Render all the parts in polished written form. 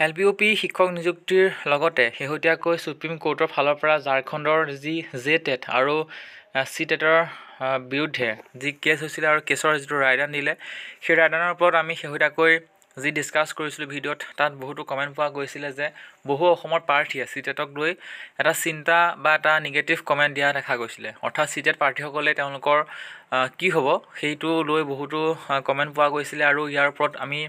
LPUP শিক্ষক নিযুক্তিৰ লগতে শেহতীয়াকৈ সুপ্ৰিম কোৰ্টৰ ফালৰ পৰা ঝাৰখণ্ডৰ যি JTET আৰু CTETৰ বিৰুদ্ধে যি কেছ হৈছিলে আৰু কেছৰ যিটো ৰায়দান দিলে সেই ৰায়দানৰ ওপৰত আমি শেহতীয়াকৈ যি ডিছকাছ কৰিছিলোঁ ভিডিঅ'ত তাত বহুতো কমেণ্ট পোৱা গৈছিলে যে বহু অসমৰ প্ৰাৰ্থীয়ে CTETক লৈ এটা চিন্তা বা এটা নিগেটিভ কমেণ্ট দিয়া দেখা গৈছিলে। অৰ্থাৎ CTET প্ৰাৰ্থীসকলে তেওঁলোকৰ কি হ'ব সেইটো লৈ বহুতো কমেণ্ট পোৱা গৈছিলে আৰু ইয়াৰ ওপৰত আমি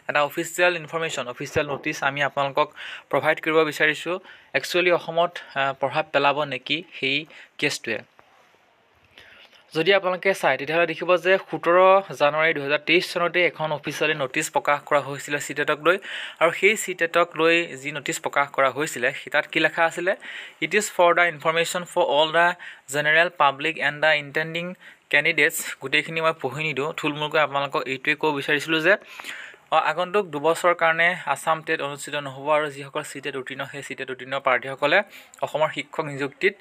এটা অফিচিয়েল ইনফৰমেশ্যন অফিচিয়েল ন'টিছ আমি আপোনালোকক প্ৰভাইড কৰিব বিচাৰিছোঁ একচুৱেলি অসমত প্ৰভাৱ পেলাব নেকি সেই কেছটোৱে। যদি আপোনালোকে চায় তেতিয়াহ'লে দেখিব যে 17 জানুৱাৰী 2023 চনতে এখন অফিচিয়েলি ন'টিছ প্ৰকাশ কৰা হৈছিলে CTETক লৈ আৰু সেই CTETক লৈ যি ন'টিছ প্ৰকাশ কৰা হৈছিলে তাত কি লেখা আছিলে it is for the information for all the general public and the intending candidates. গোটেইখিনি মই পঢ়ি নিদিওঁ, থুলমূলকৈ আপোনালোকক এইটোৱে ক'ব বিচাৰিছিলোঁ যে আগন্তুক 2 বছৰৰ কাৰণে আছাম টেট অনুষ্ঠিত নহ'ব আৰু যিসকল CTET উত্তীৰ্ণ সেই CTET উত্তীৰ্ণ প্ৰাৰ্থীসকলে অসমৰ শিক্ষক নিযুক্তিত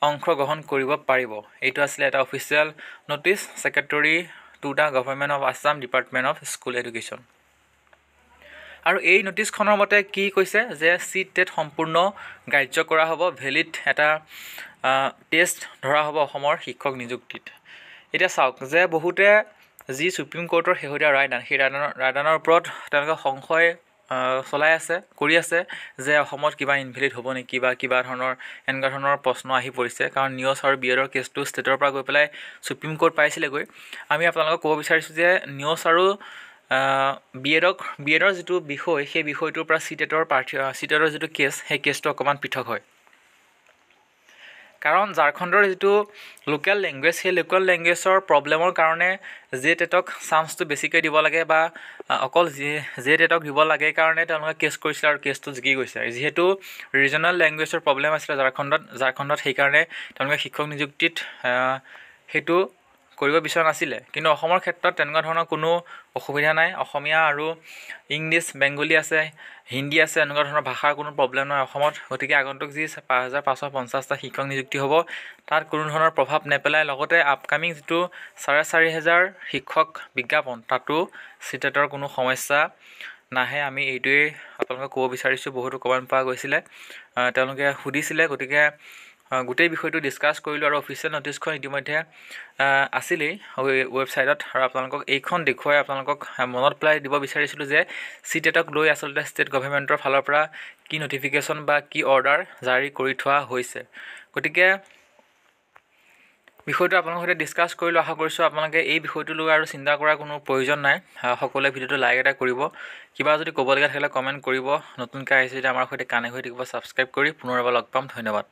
অংশগ্ৰহণ কৰিব পাৰিব। এইটো আছিলে এটা official notice secretary to the government of Assam department of school education. আৰু এই ন'টিছখনৰ মতে কি কৈছে যে CTET সম্পূৰ্ণ গ্ৰাহ্য কৰা হ'ব, ভেলিড এটা টেষ্ট ধৰা হ'ব অসমৰ শিক্ষক নিযুক্তিত। এতিয়া চাওক যে বহুতে যি সুপ্ৰিম কোৰ্টৰ শেহতীয়া ৰায়দান সেই ৰায়দানৰ ওপৰত তেওঁলোকে সংশয় কৰি আছে যে অসমত কিবা ইনভেলিড হ'ব নেকি বা কিবা ধৰণৰ এনেকুৱা ধৰণৰ প্ৰশ্ন আহি পৰিছে, কাৰণ নিউজ আৰু BEDৰ কেছটো ষ্টেটৰ পৰা গৈ পেলাই সুপ্ৰিম কোৰ্ট পাইছিলেগৈ। আমি আপোনালোকক ক'ব বিচাৰিছোঁ যে নিউজ আৰু BEDৰ যিটো বিষয় সেই বিষয়টোৰ পৰা CTETৰ যিটো কেছ সেই কেছটো অকণমান পৃথক হয়, কাৰণ ঝাৰখণ্ডৰ যিটো লোকেল লেংগুৱেজ সেই লোকেল লেংগুৱেজৰ প্ৰব্লেমৰ কাৰণে JTETক চান্সটো বেছিকৈ দিব লাগে বা অকল JTETক দিব লাগে কাৰণে তেওঁলোকে কেছ কৰিছিলে আৰু কেছটো জিকি গৈছে। যিহেতু ৰিজনেল লেংগুৱেজৰ প্ৰব্লেম আছিলে ঝাৰখণ্ডত সেইকাৰণে তেওঁলোকে শিক্ষক নিযুক্তিত সেইটো কৰিব বিচৰা নাছিলে। কিন্তু অসমৰ ক্ষেত্ৰত তেনেকুৱা ধৰণৰ কোনো অসুবিধা নাই, অসমীয়া আৰু ইংলিছ বেংগলী আছে, হিন্দী আছে, এনেকুৱা ধৰণৰ ভাষাৰ কোনো প্ৰব্লেম নাই অসমত। গতিকে আগন্তুক যি 5550টা শিক্ষক নিযুক্তি হ'ব তাত কোনো ধৰণৰ প্ৰভাৱ নেপেলায়। লগতে আপকামিং যিটো 4500 শিক্ষক বিজ্ঞাপন তাতো CTETৰ কোনো সমস্যা নাহে। আমি এইটোৱেই আপোনালোকক ক'ব বিচাৰিছোঁ। বহুতো কমেণ্ট পোৱা গৈছিলে, তেওঁলোকে সুধিছিলে, গতিকে গোটেই বিষয়টো ডিছকাছ কৰিলোঁ আৰু অফিচিয়েল ন'টিছখন ইতিমধ্যে আছিলেই ৱেবছাইটত। আৰু আপোনালোকক এইখন দেখুৱাই আপোনালোকক মনত পেলাই দিব বিচাৰিছিলোঁ যে CTETক লৈ আচলতে ষ্টেট গভৰ্ণমেণ্টৰ ফালৰ পৰা কি ন'টিফিকেশ্যন বা কি অৰ্ডাৰ জাৰি কৰি থোৱা হৈছে। গতিকে বিষয়টো আপোনালোকৰ সৈতে ডিছকাছ কৰিলোঁ। আশা কৰিছোঁ আপোনালোকে এই বিষয়টো লৈ আৰু চিন্তা কৰাৰ কোনো প্ৰয়োজন নাই। সকলোৱে ভিডিঅ'টো লাইক এটা কৰিব, কিবা যদি ক'বলগীয়া থাকিলে কমেণ্ট কৰিব। নতুনকৈ আহিছে যদি আমাৰ সৈতে কানেক্ট হৈ থাকিব ছাবস্ক্ৰাইব কৰি। পুনৰ এবাৰ লগ পাম, ধন্যবাদ।